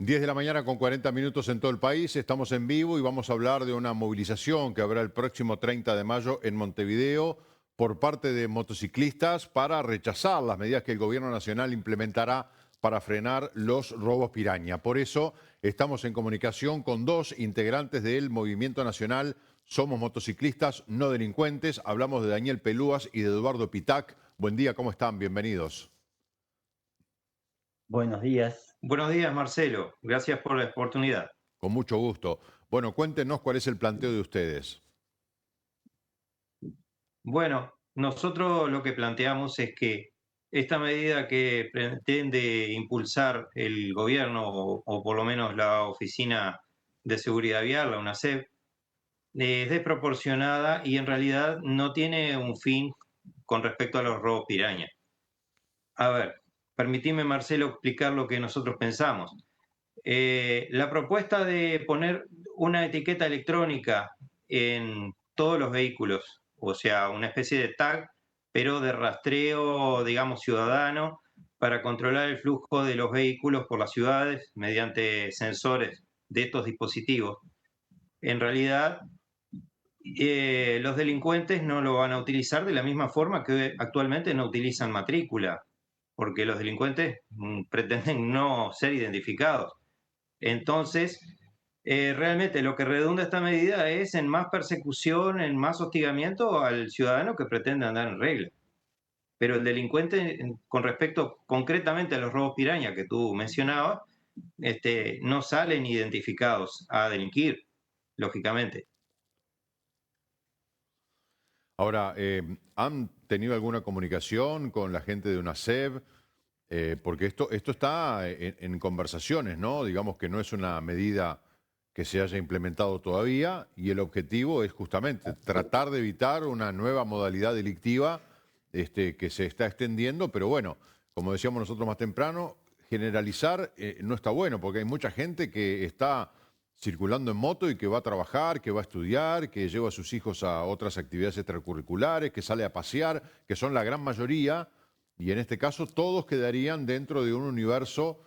10 de la mañana con 40 minutos en todo el país, estamos en vivo y vamos a hablar de una movilización que habrá el próximo 30 de mayo en Montevideo por parte de motociclistas para rechazar las medidas que el gobierno nacional implementará para frenar los robos piraña. Por eso estamos en comunicación con dos integrantes del Movimiento Nacional Somos Motociclistas, no delincuentes. Hablamos de Daniel Pelúas y de Eduardo Pitac. Buen día, ¿cómo están? Bienvenidos. Buenos días. Buenos días, Marcelo. Gracias por la oportunidad. Con mucho gusto. Bueno, cuéntenos cuál es el planteo de ustedes. Bueno, nosotros lo que planteamos es que esta medida que pretende impulsar el gobierno o por lo menos la Oficina de Seguridad Vial, la UNACEV, es desproporcionada y en realidad no tiene un fin con respecto a los robos piraña. A ver, permitime, Marcelo, explicar lo que nosotros pensamos. La propuesta de poner una etiqueta electrónica en todos los vehículos, o sea, una especie de tag, pero de rastreo, digamos, ciudadano, para controlar el flujo de los vehículos por las ciudades mediante sensores de estos dispositivos. En realidad, los delincuentes no lo van a utilizar de la misma forma que actualmente no utilizan matrícula, porque los delincuentes pretenden no ser identificados. Entonces, realmente lo que redunda esta medida es en más persecución, en más hostigamiento al ciudadano que pretende andar en regla. Pero el delincuente, con respecto concretamente a los robos piraña que tú mencionabas, no salen identificados a delinquir, lógicamente. Ahora, ¿han tenido alguna comunicación con la gente de UNACEV? Porque esto está en conversaciones, ¿no? Digamos que no es una medida que se haya implementado todavía y el objetivo es justamente tratar de evitar una nueva modalidad delictiva que se está extendiendo, pero bueno, como decíamos nosotros más temprano, generalizar no está bueno porque hay mucha gente que está circulando en moto y que va a trabajar, que va a estudiar, que lleva a sus hijos a otras actividades extracurriculares, que sale a pasear, que son la gran mayoría. Y en este caso todos quedarían dentro de un universo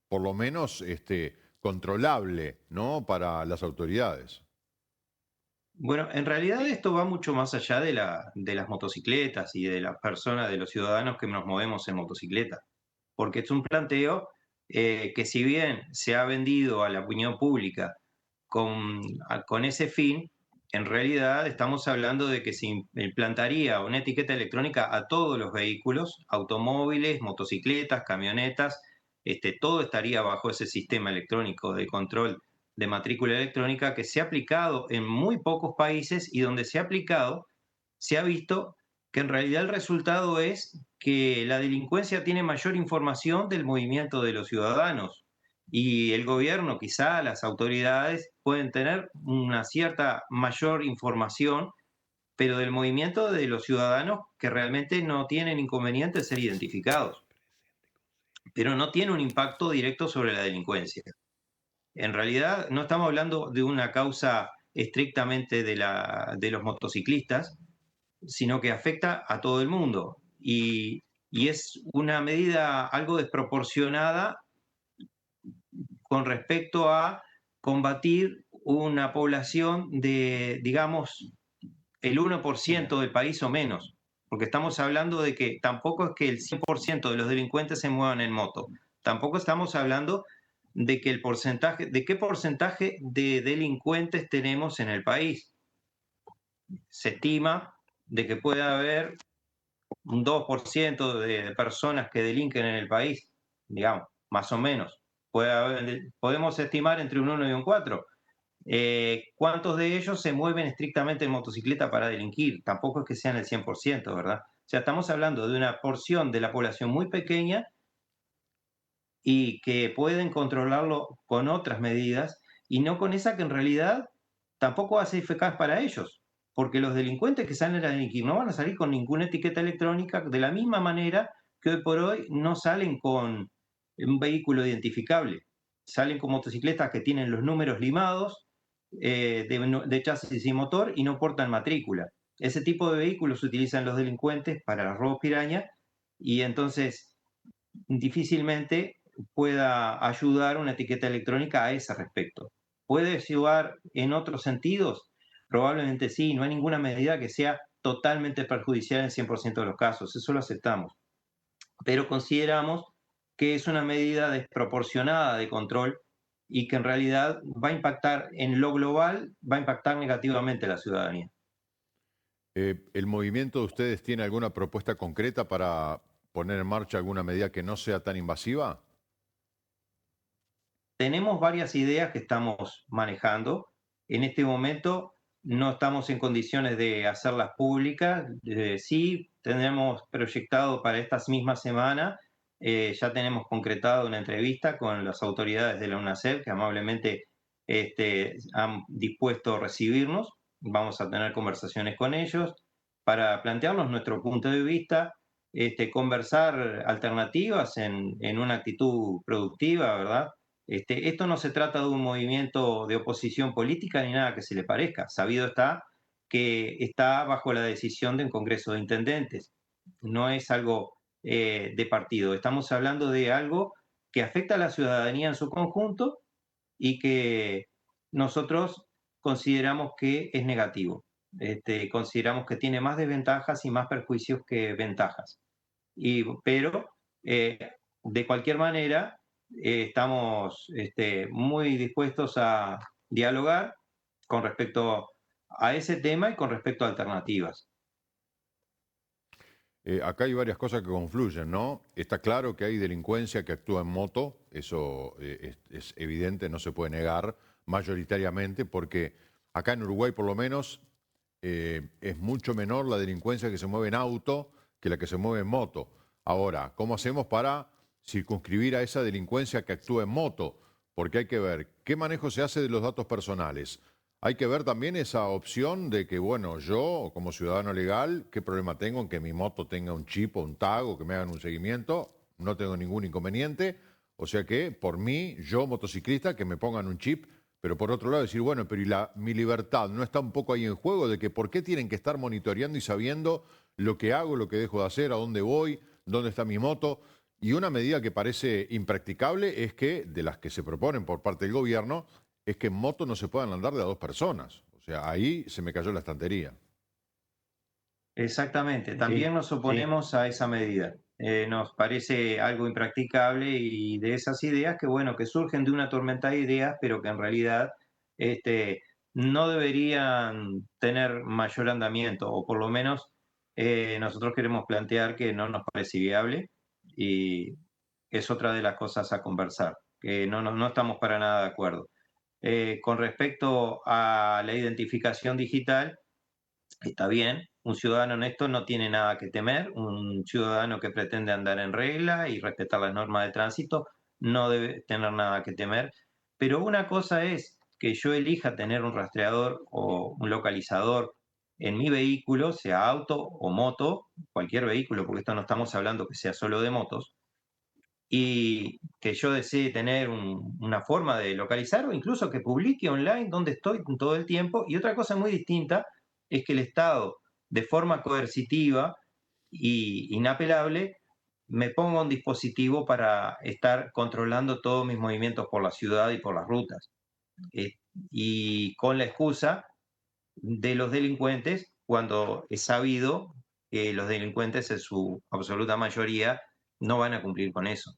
por lo menos controlable, ¿no?, para las autoridades. Bueno, en realidad esto va mucho más allá de las motocicletas y de las personas, de los ciudadanos que nos movemos en motocicleta, porque es un planteo que si bien se ha vendido a la opinión pública con ese fin, en realidad estamos hablando de que se implantaría una etiqueta electrónica a todos los vehículos, automóviles, motocicletas, camionetas, todo estaría bajo ese sistema electrónico de control de matrícula electrónica que se ha aplicado en muy pocos países y donde se ha aplicado, se ha visto que en realidad el resultado es que la delincuencia tiene mayor información del movimiento de los ciudadanos y el gobierno, quizá las autoridades, pueden tener una cierta mayor información, pero del movimiento de los ciudadanos que realmente no tienen inconveniente en ser identificados, pero no tiene un impacto directo sobre la delincuencia. En realidad no estamos hablando de una causa estrictamente de los motociclistas, sino que afecta a todo el mundo. Y es una medida algo desproporcionada con respecto a combatir una población de, digamos, el 1% del país o menos. Porque estamos hablando de que tampoco es que el 100% de los delincuentes se muevan en moto. Tampoco estamos hablando de que de qué porcentaje de delincuentes tenemos en el país. Se estima de que puede haber un 2% de personas que delinquen en el país, digamos, más o menos. Podemos estimar entre un 1 y un 4. ¿Cuántos de ellos se mueven estrictamente en motocicleta para delinquir? Tampoco es que sean el 100%, ¿verdad? O sea, estamos hablando de una porción de la población muy pequeña y que pueden controlarlo con otras medidas y no con esa que en realidad tampoco hace eficaz para ellos, porque los delincuentes que salen a delinquir no van a salir con ninguna etiqueta electrónica de la misma manera que hoy por hoy no salen con un vehículo identificable, salen con motocicletas que tienen los números limados de chasis y motor y no portan matrícula. Ese tipo de vehículos utilizan los delincuentes para los robos piraña y entonces difícilmente pueda ayudar una etiqueta electrónica a ese respecto. ¿Puede ayudar en otros sentidos? Probablemente sí, no hay ninguna medida que sea totalmente perjudicial en 100% de los casos, eso lo aceptamos, pero consideramos que es una medida desproporcionada de control y que en realidad va a impactar en lo global, va a impactar negativamente a la ciudadanía. ¿El movimiento de ustedes tiene alguna propuesta concreta para poner en marcha alguna medida que no sea tan invasiva? Tenemos varias ideas que estamos manejando. En este momento no estamos en condiciones de hacerlas públicas. Sí, tenemos proyectado para esta misma semana, ya tenemos concretado una entrevista con las autoridades de la UNACEF que amablemente han dispuesto a recibirnos. Vamos a tener conversaciones con ellos para plantearnos nuestro punto de vista, conversar alternativas en una actitud productiva, ¿verdad? Esto no se trata de un movimiento de oposición política ni nada que se le parezca. Sabido está que está bajo la decisión de un Congreso de Intendentes. No es algo de partido. Estamos hablando de algo que afecta a la ciudadanía en su conjunto y que nosotros consideramos que es negativo. Consideramos que tiene más desventajas y más perjuicios que ventajas. Pero eh, de cualquier manera, estamos muy dispuestos a dialogar con respecto a ese tema y con respecto a alternativas. Acá hay varias cosas que confluyen, ¿no? Está claro que hay delincuencia que actúa en moto, eso es evidente, no se puede negar mayoritariamente, porque acá en Uruguay por lo menos es mucho menor la delincuencia que se mueve en auto que la que se mueve en moto. Ahora, ¿cómo hacemos para circunscribir a esa delincuencia que actúa en moto? Porque hay que ver qué manejo se hace de los datos personales. Hay que ver también esa opción de que, bueno, yo como ciudadano legal, ¿qué problema tengo en que mi moto tenga un chip o un tag o que me hagan un seguimiento? No tengo ningún inconveniente. O sea que, por mí, yo motociclista, que me pongan un chip, pero por otro lado decir, bueno, pero ¿y mi libertad no está un poco ahí en juego? De que ¿por qué tienen que estar monitoreando y sabiendo lo que hago, lo que dejo de hacer, a dónde voy, dónde está mi moto? Y una medida que parece impracticable es que, de las que se proponen por parte del gobierno, es que en moto no se puedan andar de a dos personas. O sea, ahí se me cayó la estantería. Exactamente, Sí, también nos sí. oponemos a esa medida. Nos parece algo impracticable y de esas ideas que, bueno, que surgen de una tormenta de ideas, pero que en realidad este, no deberían tener mayor andamiento, o por lo menos nosotros queremos plantear que no nos parece viable y es otra de las cosas a conversar, que no estamos para nada de acuerdo. Con respecto a la identificación digital, está bien, un ciudadano honesto no tiene nada que temer, un ciudadano que pretende andar en regla y respetar las normas de tránsito no debe tener nada que temer, pero una cosa es que yo elija tener un rastreador o un localizador en mi vehículo, sea auto o moto, cualquier vehículo, porque esto no estamos hablando que sea solo de motos, y que yo desee tener una forma de localizar o incluso que publique online dónde estoy todo el tiempo. Y otra cosa muy distinta es que el Estado, de forma coercitiva e inapelable, me ponga un dispositivo para estar controlando todos mis movimientos por la ciudad y por las rutas. Eh, y con la excusa de los delincuentes, cuando es sabido que los delincuentes en su absoluta mayoría no van a cumplir con eso.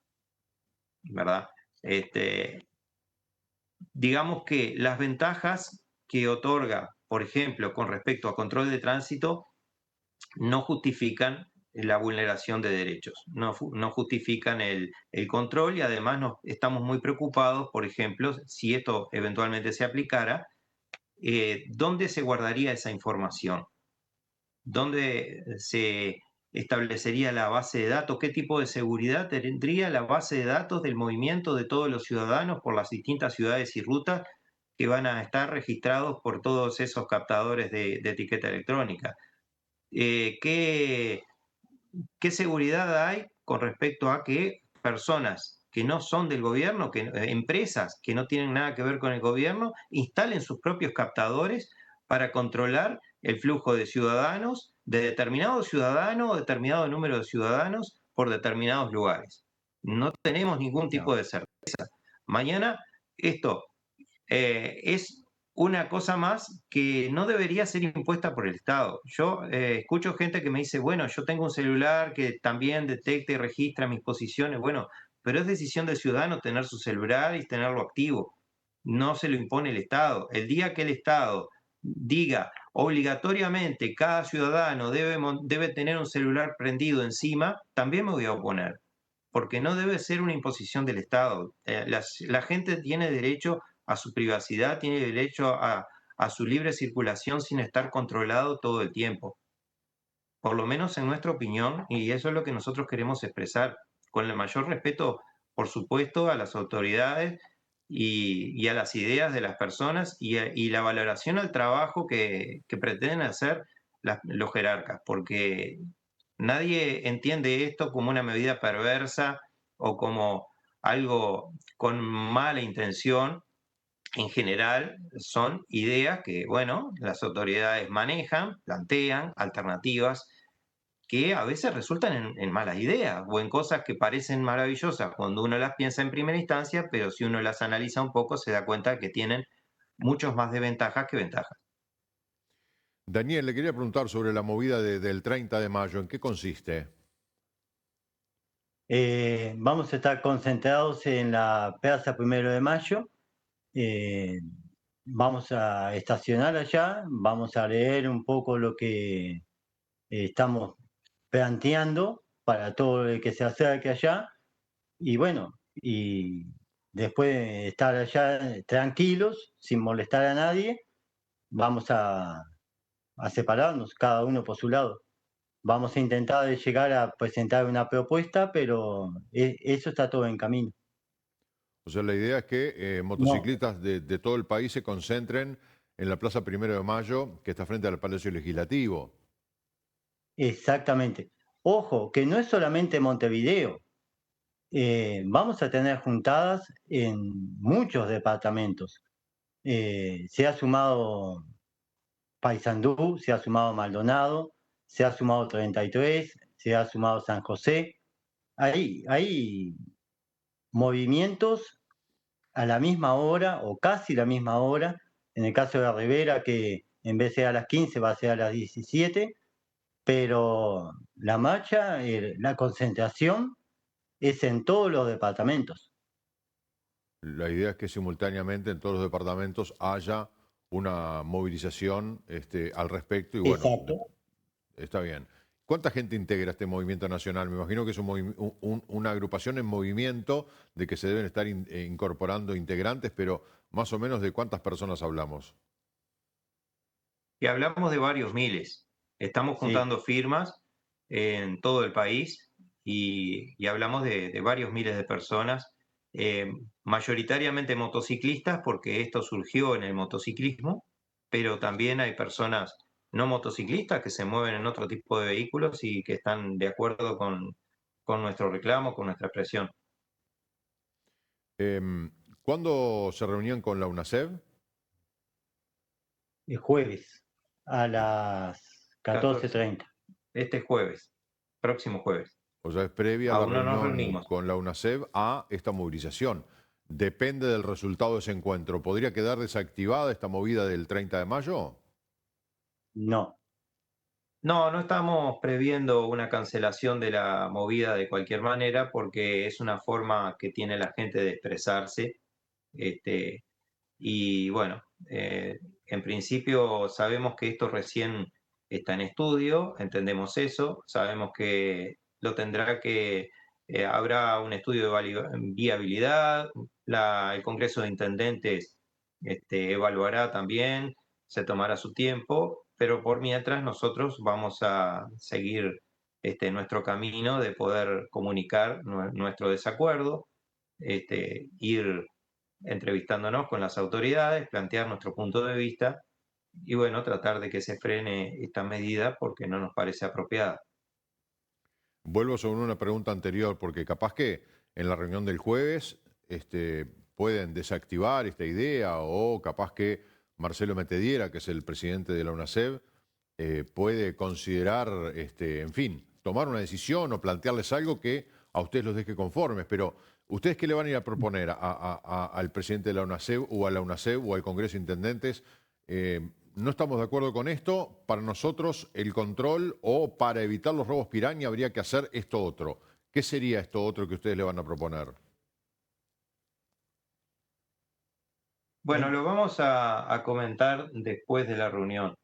¿Verdad? Este, digamos que las ventajas que otorga, por ejemplo, con respecto a control de tránsito, no justifican la vulneración de derechos, no justifican el control y además estamos muy preocupados, por ejemplo, si esto eventualmente se aplicara, ¿dónde se guardaría esa información? ¿Dónde se establecería la base de datos? ¿Qué tipo de seguridad tendría la base de datos del movimiento de todos los ciudadanos por las distintas ciudades y rutas que van a estar registrados por todos esos captadores de etiqueta electrónica? ¿Qué seguridad hay con respecto a que personas que no son del gobierno, empresas que no tienen nada que ver con el gobierno, instalen sus propios captadores para controlar el flujo de ciudadanos, de determinado ciudadano o determinado número de ciudadanos por determinados lugares? No tenemos ningún tipo No. de certeza. Mañana esto es una cosa más que no debería ser impuesta por el Estado. Yo escucho gente que me dice, bueno, yo tengo un celular que también detecta y registra mis posiciones. Bueno, pero es decisión del ciudadano tener su celular y tenerlo activo. No se lo impone el Estado. El día que el Estado diga obligatoriamente cada ciudadano debe tener un celular prendido encima, también me voy a oponer, porque no debe ser una imposición del Estado. La gente tiene derecho a su privacidad, tiene derecho a su libre circulación sin estar controlado todo el tiempo. Por lo menos en nuestra opinión, y eso es lo que nosotros queremos expresar, con el mayor respeto, por supuesto, a las autoridades y a las ideas de las personas y la valoración al trabajo que pretenden hacer los jerarcas, porque nadie entiende esto como una medida perversa o como algo con mala intención. En general son ideas que, bueno, las autoridades manejan, plantean alternativas que a veces resultan en malas ideas o en cosas que parecen maravillosas cuando uno las piensa en primera instancia, pero si uno las analiza un poco se da cuenta que tienen muchos más desventajas que ventajas. Daniel, le quería preguntar sobre la movida del 30 de mayo. ¿En qué consiste? Vamos a estar concentrados en la Plaza 1 de Mayo. Vamos a estacionar allá, vamos a leer un poco lo que estamos planteando para todo el que se acerque allá. Y bueno, y después de estar allá tranquilos, sin molestar a nadie, vamos a separarnos, cada uno por su lado. Vamos a intentar llegar a presentar una propuesta, pero eso está todo en camino. O sea, la idea es que No, motociclistas de todo el país se concentren en la Plaza 1 de Mayo, que está frente al Palacio Legislativo. exactamente. Ojo, que no es solamente Montevideo. Vamos a tener juntadas en muchos departamentos. Se ha sumado Paysandú, se ha sumado Maldonado, se ha sumado 33, se ha sumado San José. Hay movimientos a la misma hora o casi la misma hora. En el caso de la Ribera, que en vez de ser a las 15 va a ser a las 17, pero la marcha, la concentración es en todos los departamentos. La idea es que simultáneamente en todos los departamentos haya una movilización al respecto y bueno, Exacto. está bien. ¿Cuánta gente integra este movimiento nacional? Me imagino que es una agrupación en movimiento de que se deben estar incorporando integrantes, pero más o menos de cuántas personas hablamos. Y hablamos de varios miles. Estamos Sí, juntando firmas en todo el país y hablamos de varios miles de personas, mayoritariamente motociclistas, porque esto surgió en el motociclismo, pero también hay personas no motociclistas que se mueven en otro tipo de vehículos y que están de acuerdo con nuestro reclamo, con nuestra expresión. ¿Cuándo se reunían con la UNACEB? el jueves a las 14, 14:30. este jueves, próximo jueves. O sea, es previa a la Aún no nos reunión reunimos. con la UNACEB a esta movilización. Depende del resultado de ese encuentro. ¿Podría quedar desactivada esta movida del 30 de mayo? No, No, no estamos previendo una cancelación de la movida de cualquier manera porque es una forma que tiene la gente de expresarse. Este, y bueno, en principio sabemos que esto recién está en estudio, entendemos eso, sabemos que lo tendrá que, habrá un estudio de viabilidad, el Congreso de Intendentes evaluará también, se tomará su tiempo, pero por mientras nosotros vamos a seguir nuestro camino de poder comunicar nuestro desacuerdo, ir entrevistándonos con las autoridades, plantear nuestro punto de vista y bueno, tratar de que se frene esta medida porque no nos parece apropiada. Vuelvo sobre una pregunta anterior, porque capaz que en la reunión del jueves pueden desactivar esta idea o capaz que Marcelo Metediera, que es el presidente de la UNACEB, puede considerar, en fin, tomar una decisión o plantearles algo que a ustedes los deje conformes, pero ¿ustedes qué le van a ir a proponer al presidente de la UNACEB o a la UNACEB o al Congreso de Intendentes? No estamos de acuerdo con esto, para nosotros el control o para evitar los robos piraña habría que hacer esto otro. ¿Qué sería esto otro que ustedes le van a proponer? Bueno, lo vamos a comentar después de la reunión,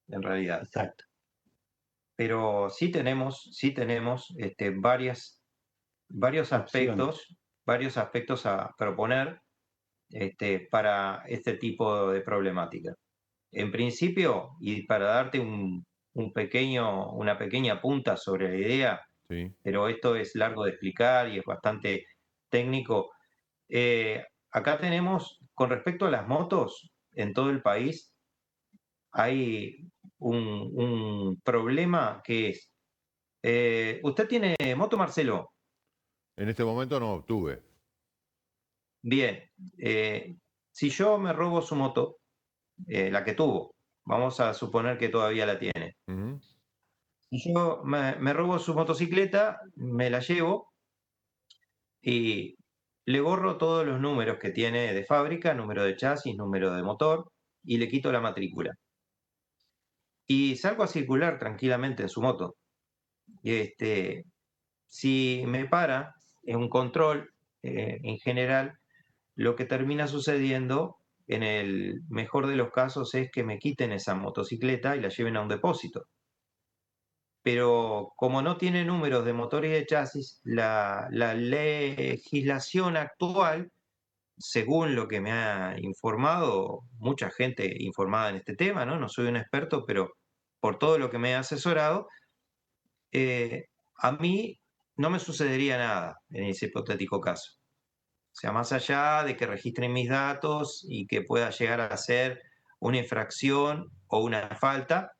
en realidad. Exacto. Pero sí tenemos varios aspectos a proponer para este tipo de problemática. En principio, y para darte una pequeña punta sobre la idea, Sí. pero esto es largo de explicar y es bastante técnico. Acá tenemos, con respecto a las motos, en todo el país, hay un problema que es, ¿usted tiene moto, Marcelo? En este momento no obtuve. Bien, si yo me robo su moto, la que tuvo, vamos a suponer que todavía la tiene. Ujú. Si yo me robo su motocicleta, me la llevo y le borro todos los números que tiene de fábrica, número de chasis, número de motor, y le quito la matrícula. Y salgo a circular tranquilamente en su moto. Si me para en un control, en general, lo que termina sucediendo, en el mejor de los casos, es que me quiten esa motocicleta y la lleven a un depósito. Pero como no tiene números de motor y de chasis, la legislación actual, según lo que me ha informado mucha gente informada en este tema, ¿no? No soy un experto, pero por todo lo que me ha asesorado, a mí no me sucedería nada en ese hipotético caso. O sea, más allá de que registren mis datos y que pueda llegar a ser una infracción o una falta,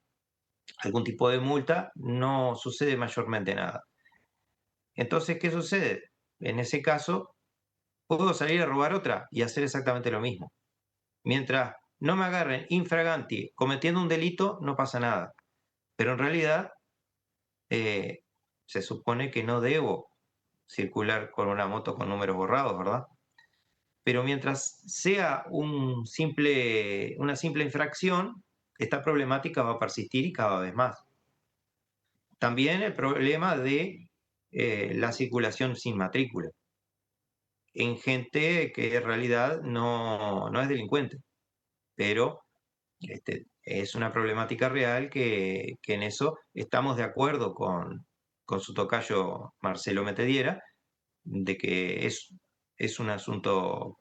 algún tipo de multa, no sucede mayormente nada. Entonces, ¿qué sucede? En ese caso, puedo salir a robar otra y hacer exactamente lo mismo. Mientras no me agarren infraganti cometiendo un delito, no pasa nada. Pero en realidad, se supone que no debo circular con una moto con números borrados, ¿verdad? Pero mientras sea una simple infracción, esta problemática va a persistir y cada vez más. También el problema de la circulación sin matrícula en gente que en realidad no es delincuente, pero es una problemática real que en eso estamos de acuerdo con su tocayo Marcelo Metediera, de que es un asunto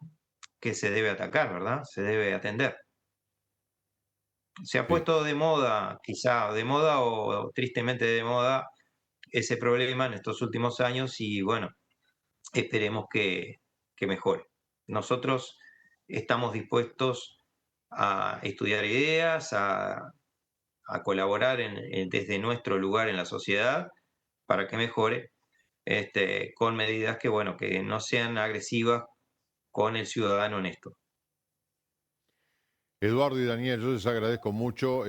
que se debe atacar, ¿verdad? Se debe atender. Se ha Sí. puesto de moda, quizá de moda o tristemente de moda, ese problema en estos últimos años y bueno, esperemos que mejore. Nosotros estamos dispuestos a estudiar ideas, a colaborar desde nuestro lugar en la sociedad para que mejore, con medidas que, bueno, que no sean agresivas con el ciudadano honesto. Eduardo y Daniel, yo les agradezco mucho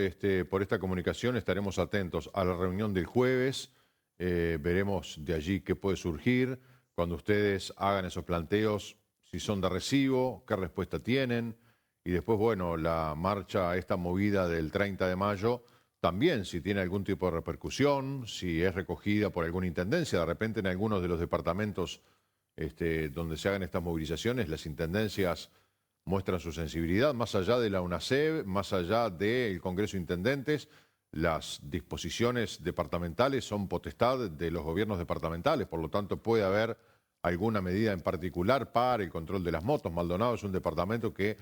por esta comunicación. Estaremos atentos a la reunión del jueves. Veremos de allí qué puede surgir. Cuando ustedes hagan esos planteos, si son de recibo, qué respuesta tienen. Y después, bueno, la marcha, esta movida del 30 de mayo, también si tiene algún tipo de repercusión, si es recogida por alguna intendencia. De repente en algunos de los departamentos donde se hagan estas movilizaciones, las intendencias muestran su sensibilidad, más allá de la UNACEB, más allá del Congreso de Intendentes. Las disposiciones departamentales son potestad de los gobiernos departamentales, por lo tanto puede haber alguna medida en particular para el control de las motos. Maldonado es un departamento que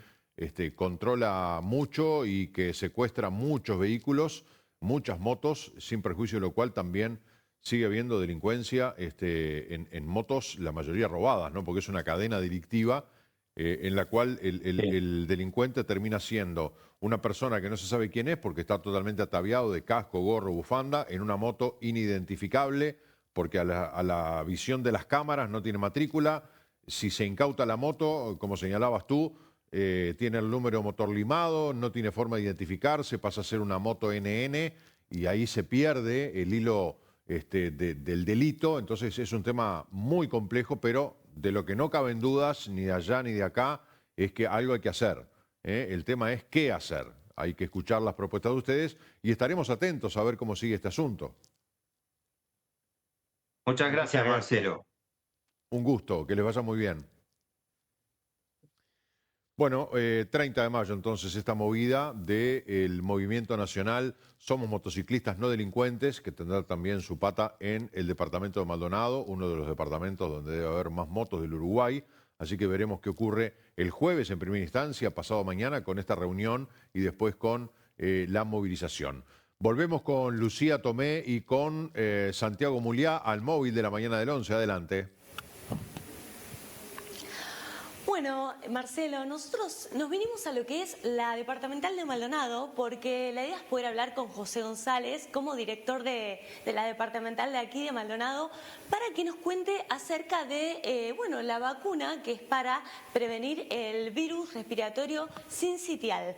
controla mucho y que secuestra muchos vehículos, muchas motos, sin perjuicio de lo cual también sigue habiendo delincuencia en motos, la mayoría robadas, ¿no? Porque es una cadena delictiva en la cual el delincuente termina siendo una persona que no se sabe quién es porque está totalmente ataviado de casco, gorro, bufanda, en una moto inidentificable porque a la visión de las cámaras no tiene matrícula. Si se incauta la moto, como señalabas tú, tiene el número motor limado, no tiene forma de identificarse, pasa a ser una moto NN y ahí se pierde el hilo del delito. Entonces es un tema muy complejo, pero de lo que no caben dudas, ni de allá ni de acá, es que algo hay que hacer. El tema es qué hacer. Hay que escuchar las propuestas de ustedes y estaremos atentos a ver cómo sigue este asunto. Muchas gracias, Muchas gracias. Marcelo. Un gusto, que les vaya muy bien. Bueno, 30 de mayo entonces esta movida del Movimiento Nacional Somos Motociclistas No Delincuentes, que tendrá también su pata en el departamento de Maldonado, uno de los departamentos donde debe haber más motos del Uruguay. Así que veremos qué ocurre el jueves en primera instancia, pasado mañana, con esta reunión y después con la movilización. Volvemos con Lucía Tomé y con Santiago Muliá al móvil de la mañana del 11. Adelante. Bueno, Marcelo, nosotros nos vinimos a lo que es la departamental de Maldonado porque la idea es poder hablar con José González como director de la departamental de aquí de Maldonado para que nos cuente acerca de bueno, la vacuna que es para prevenir el virus respiratorio sincitial.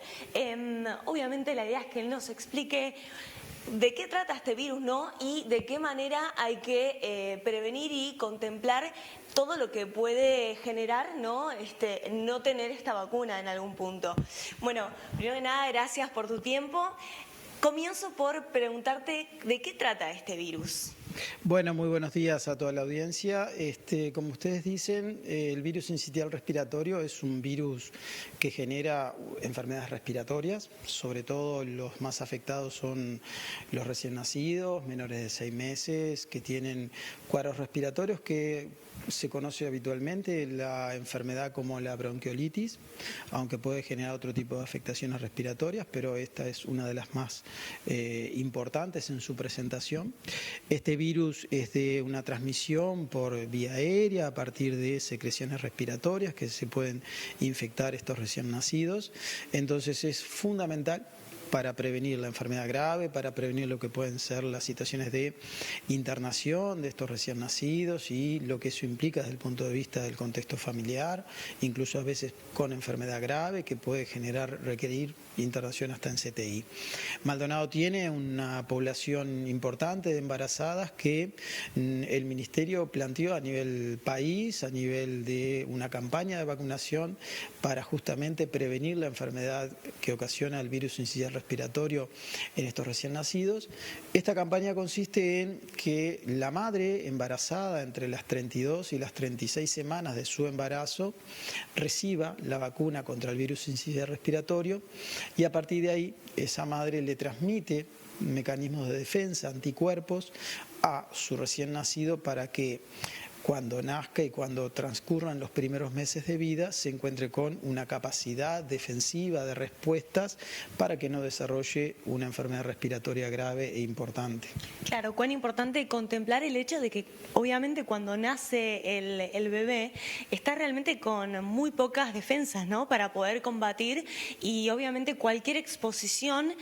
Obviamente la idea es que él nos explique de qué trata este virus, ¿no? Y de qué manera hay que prevenir y contemplar todo lo que puede generar, ¿no? No tener esta vacuna en algún punto. Bueno, primero que nada, gracias por tu tiempo. Comienzo por preguntarte de qué trata este virus. Bueno, muy buenos días a toda la audiencia. Como ustedes dicen, el virus sincitial respiratorio es un virus que genera enfermedades respiratorias. Sobre todo los más afectados son los recién nacidos, menores de 6 meses, que tienen cuadros respiratorios que se conoce habitualmente la enfermedad como la bronquiolitis, aunque puede generar otro tipo de afectaciones respiratorias, pero esta es una de las más importantes en su presentación. Este virus es de una transmisión por vía aérea a partir de secreciones respiratorias que se pueden infectar estos recién nacidos. Entonces es fundamental para prevenir la enfermedad grave, para prevenir lo que pueden ser las situaciones de internación de estos recién nacidos y lo que eso implica desde el punto de vista del contexto familiar, incluso a veces con enfermedad grave que puede requerir internación hasta en CTI. Maldonado tiene una población importante de embarazadas que el Ministerio planteó a nivel país, a nivel de una campaña de vacunación para justamente prevenir la enfermedad que ocasiona el virus sincitial respiratorio en estos recién nacidos. Esta campaña consiste en que la madre embarazada entre las 32 y las 36 semanas de su embarazo reciba la vacuna contra el virus sincitial respiratorio y a partir de ahí esa madre le transmite mecanismos de defensa, anticuerpos a su recién nacido para que cuando nazca y cuando transcurran los primeros meses de vida se encuentre con una capacidad defensiva de respuestas para que no desarrolle una enfermedad respiratoria grave e importante. Claro, cuán importante contemplar el hecho de que obviamente cuando nace el bebé está realmente con muy pocas defensas, ¿no? Para poder combatir y obviamente cualquier exposición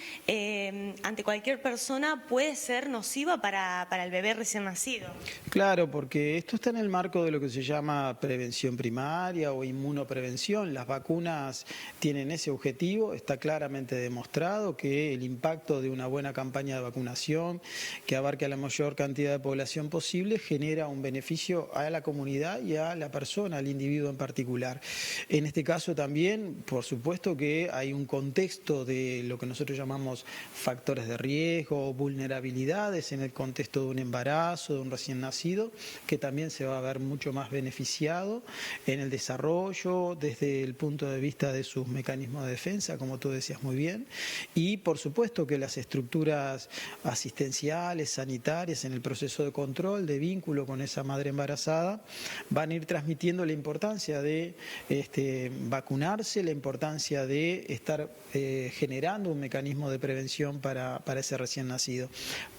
ante cualquier persona puede ser nociva para el bebé recién nacido. Claro, porque esto está en el marco de lo que se llama prevención primaria o inmunoprevención. Las vacunas tienen ese objetivo, está claramente demostrado que el impacto de una buena campaña de vacunación que abarque a la mayor cantidad de población posible genera un beneficio a la comunidad y a la persona, al individuo en particular. En este caso también, por supuesto que hay un contexto de lo que nosotros llamamos factores de riesgo, vulnerabilidades en el contexto de un embarazo, de un recién nacido, que también se va a ver mucho más beneficiado en el desarrollo desde el punto de vista de sus mecanismos de defensa, como tú decías muy bien, y por supuesto que las estructuras asistenciales, sanitarias, en el proceso de control, de vínculo con esa madre embarazada, van a ir transmitiendo la importancia de vacunarse, la importancia de estar generando un mecanismo de prevención para ese recién nacido.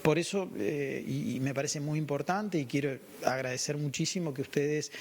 Por eso, y me parece muy importante y quiero agradecer muchísimo que ustedes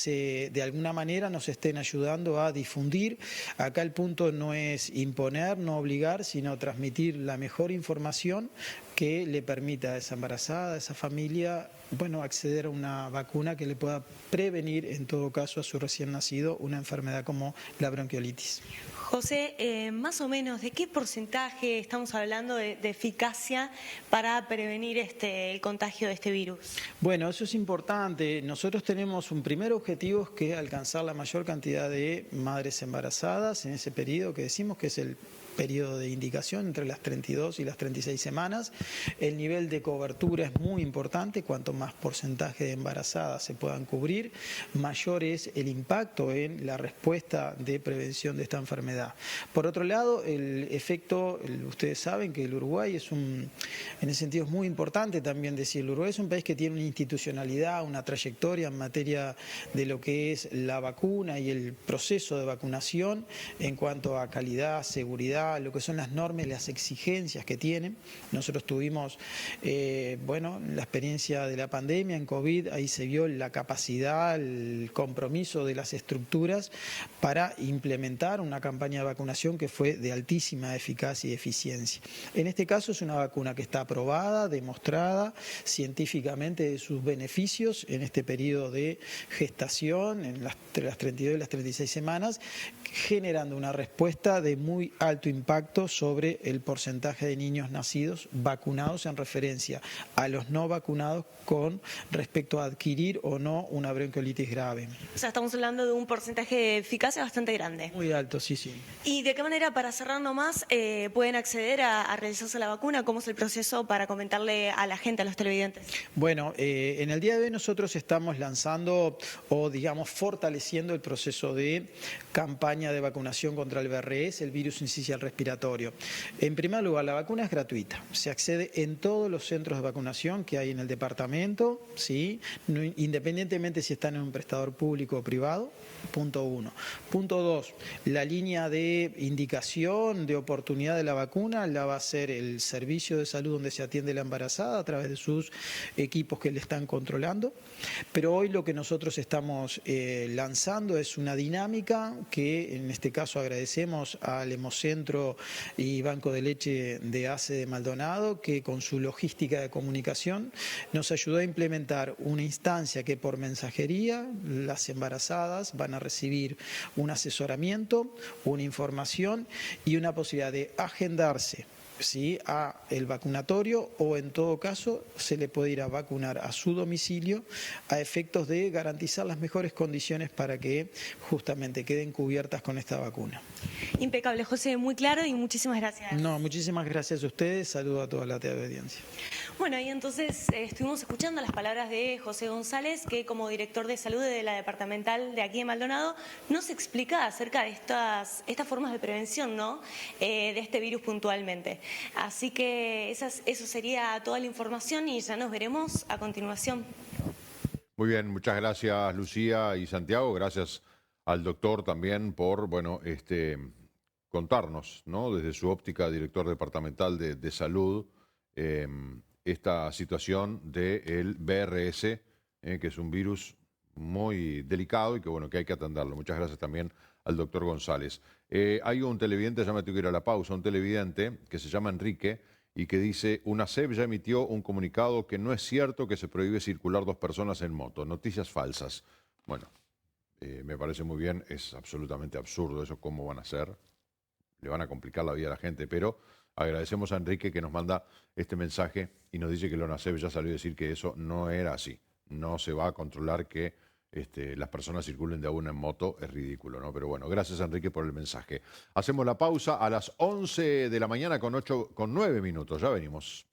de alguna manera nos estén ayudando a difundir. Acá el punto no es imponer, no obligar, sino transmitir la mejor información que le permita a esa embarazada, a esa familia, bueno, acceder a una vacuna que le pueda prevenir, en todo caso, a su recién nacido una enfermedad como la bronquiolitis. José, más o menos, ¿de qué porcentaje estamos hablando de eficacia para prevenir el contagio de este virus? Bueno, eso es importante. Nosotros tenemos un primer objetivo, que es alcanzar la mayor cantidad de madres embarazadas en ese periodo que decimos que es el periodo de indicación entre las 32 y las 36 semanas. El nivel de cobertura es muy importante. Cuanto más porcentaje de embarazadas se puedan cubrir, mayor es el impacto en la respuesta de prevención de esta enfermedad. Por otro lado, el efecto, ustedes saben que el Uruguay es en ese sentido es muy importante también decir, el Uruguay es un país que tiene una institucionalidad, una trayectoria en materia de lo que es la vacuna y el proceso de vacunación en cuanto a calidad, seguridad, lo que son las normas y las exigencias que tienen. Nosotros tuvimos, la experiencia de la pandemia en COVID, ahí se vio la capacidad, el compromiso de las estructuras para implementar una campaña de vacunación que fue de altísima eficacia y eficiencia. En este caso es una vacuna que está aprobada, demostrada científicamente de sus beneficios en este periodo de gestación, entre las 32 y las 36 semanas, generando una respuesta de muy alto impacto sobre el porcentaje de niños nacidos vacunados en referencia a los no vacunados con respecto a adquirir o no una bronquiolitis grave. O sea, estamos hablando de un porcentaje de eficacia bastante grande. Muy alto, sí, sí. ¿Y de qué manera, para cerrar nomás, pueden acceder a realizarse la vacuna? ¿Cómo es el proceso para comentarle a la gente, a los televidentes? Bueno, en el día de hoy nosotros estamos lanzando o, digamos, fortaleciendo el proceso de campaña de vacunación contra el VRS, el virus sincicial respiratorio. En primer lugar, la vacuna es gratuita. Se accede en todos los centros de vacunación que hay en el departamento, ¿sí? Independientemente si están en un prestador público o privado. Punto 1. Punto 2. La línea de indicación, de oportunidad de la vacuna, la va a hacer el servicio de salud donde se atiende la embarazada a través de sus equipos que le están controlando. Pero hoy lo que nosotros estamos lanzando es una dinámica que, en este caso, agradecemos al Hemocentro y Banco de Leche de ACE de Maldonado, que con su logística de comunicación nos ayudó a implementar una instancia que por mensajería las embarazadas van a recibir un asesoramiento, una información y una posibilidad de agendarse, ¿sí?, a el vacunatorio, o en todo caso se le puede ir a vacunar a su domicilio a efectos de garantizar las mejores condiciones para que justamente queden cubiertas con esta vacuna. Impecable, José, muy claro y muchísimas gracias. No, muchísimas gracias a ustedes, saludo a toda la teleaudiencia. Bueno, y entonces estuvimos escuchando las palabras de José González, que como director de salud de la departamental de aquí de Maldonado, nos explica acerca de estas formas de prevención, ¿no?, de este virus puntualmente. Así que eso sería toda la información y ya nos veremos a continuación. Muy bien, muchas gracias Lucía y Santiago, gracias al doctor también por, contarnos, ¿no?, desde su óptica, director departamental de salud, esta situación del VRS, que es un virus muy delicado y que hay que atenderlo. Muchas gracias también al doctor González. Hay un televidente, ya me tengo que ir a la pausa, un televidente que se llama Enrique y que dice: UNACEP ya emitió un comunicado que no es cierto que se prohíbe circular 2 personas en moto, noticias falsas. Bueno, me parece muy bien, es absolutamente absurdo eso, ¿cómo van a hacer? Le van a complicar la vida a la gente, pero agradecemos a Enrique que nos manda este mensaje y nos dice que la UNACEP ya salió a decir que eso no era así. No se va a controlar que las personas circulen de a una en moto, es ridículo, ¿no? Pero bueno, gracias Enrique por el mensaje. Hacemos la pausa a las 11 de la mañana con 9 minutos, ya venimos.